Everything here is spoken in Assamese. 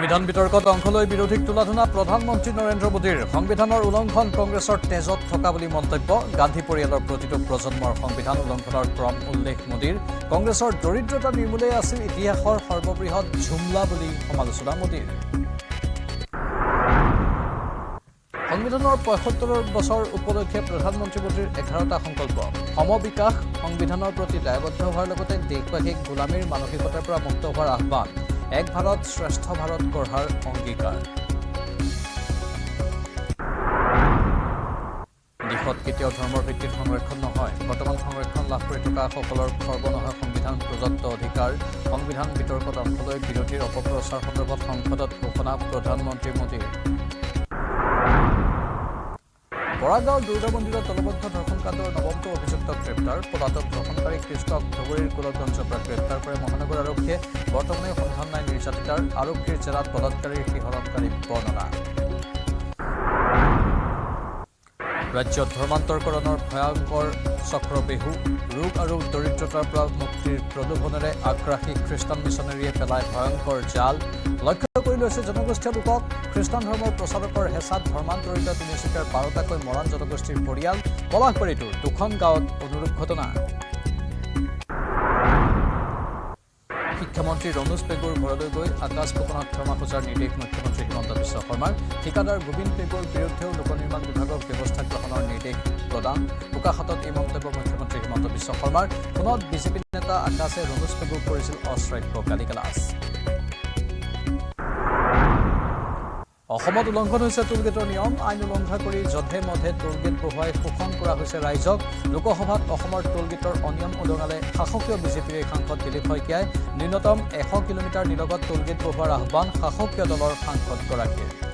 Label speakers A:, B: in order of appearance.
A: সংবিধান বিতৰ্কত অংশ লৈ বিৰোধীক তুলাধুনা প্ৰধানমন্ত্ৰী নৰেন্দ্ৰ মোদীৰ সংবিধানৰ উলংঘন কংগ্ৰেছৰ তেজত থকা বুলি মন্তব্য গান্ধী পৰিয়ালৰ প্ৰতিটো প্ৰজন্মৰ সংবিধান উলংঘনৰ ক্ৰম উল্লেখ মোদীৰ কংগ্ৰেছৰ দৰিদ্ৰতা নিৰ্মূলেই আছিল ইতিহাসৰ সৰ্ববৃহৎ ঝুমলা বুলি সমালোচনা মোদীৰ সংবিধানৰ ৭৫ বছৰ উপলক্ষে প্ৰধানমন্ত্ৰী মোদীৰ ১১টা সংকল্প সমবিকাশ সংবিধানৰ প্ৰতি দায়বদ্ধ হোৱাৰ লগতে দেশবাসীক গোলামীৰ মানসিকতাৰ পৰা মুক্ত হোৱাৰ আহ্বান এক ভাৰত শ্ৰেষ্ঠ ভাৰত গঢ়াৰ অংগীকাৰ দেশত কেতিয়াও ধৰ্মৰ ভিত্তিত সংৰক্ষণ নহয় বৰ্তমান সংৰক্ষণ লাভ কৰি থকা সকলৰ খৰ্ব নহয় সংবিধান প্ৰদত্ত অধিকাৰ সংবিধান বিতৰ্কত অংশ লৈ বিৰোধীৰ অপপ্ৰচাৰ সন্দৰ্ভত সংসদত ঘোষণা প্ৰধানমন্ত্ৰী মোদীৰ বৰাগাঁও দুৰ্গা মন্দিৰত দলবদ্ধ ধৰ্ষণকাণ্ডৰ নৱমটো অভিযুক্ত গ্ৰেপ্তাৰ পলাতক ধৰ্ষণকাৰী কৃষ্ণক ধুবুৰীৰ কুলতগঞ্জৰ পৰা গ্ৰেপ্তাৰ কৰে মহানগৰ আৰক্ষীয়ে বৰ্তমানে সন্ধান নাই নিৰ্যাতিতাৰ আৰক্ষীৰ জেৰাত বলাৎকাৰীৰ শিহৰণকাৰী বৰ্ণনা ৰাজ্যত ধৰ্মান্তৰকৰণৰ ভয়ংকৰ চক্ৰবেহু ৰোগ আৰু দৰিদ্ৰতাৰ পৰা মুক্তিৰ প্ৰলোভনেৰে আগ্ৰাসী খ্ৰীষ্টান মিছনেৰীয়ে পেলায় ভয়ংকৰ জাল লক্ষ্য কৰি লৈছে জনগোষ্ঠীয় লোকক খ্ৰীষ্টান ধৰ্মৰ প্ৰচাৰকৰ হেঁচাত ধৰ্মান্তৰিত তিনিচুকীয়াৰ ১২টাকৈ মৰাণ জনগোষ্ঠীৰ পৰিয়াল পলাশবাৰীটোৰ দুখন গাঁৱত অনুৰূপ ঘটনা শিক্ষামন্ত্ৰী ৰনোজ পেগুৰ ঘৰলৈ গৈ আকাশ ফুকনক ক্ষমা খোজাৰ নিৰ্দেশ মুখ্যমন্ত্ৰী হিমন্ত বিশ্ব শৰ্মাৰ ঠিকাদাৰ গোবিন্দ পেগুৰ বিৰুদ্ধেও লোক নিৰ্মাণ বিভাগক ব্যৱস্থা গ্ৰহণৰ নিৰ্দেশ প্ৰদান বোকাখাতত এই মন্তব্য মুখ্যমন্ত্ৰী হিমন্ত বিশ্ব শৰ্মাৰ ফোনত বিজেপি নেতা আকাশে ৰনোজ পেগুক কৰিছিল অশ্ৰাব্য গালিগালাজ অসমত উলংঘন হৈছে টোলগেটৰ নিয়ম আইন উলংঘা কৰি যধে মধে টোলগেট বহুৱাই শোষণ কৰা হৈছে ৰাইজক লোকসভাত অসমৰ টোলগেটৰ অনিয়ম উদঙালে শাসকীয় বিজেপিৰ সাংসদ দিলীপ শইকীয়াই ন্যূনতম ১০০ কিলোমিটাৰ নিলগত টোলগেট বহুৱাৰ আহ্বান শাসকীয় দলৰ সাংসদগৰাকীৰ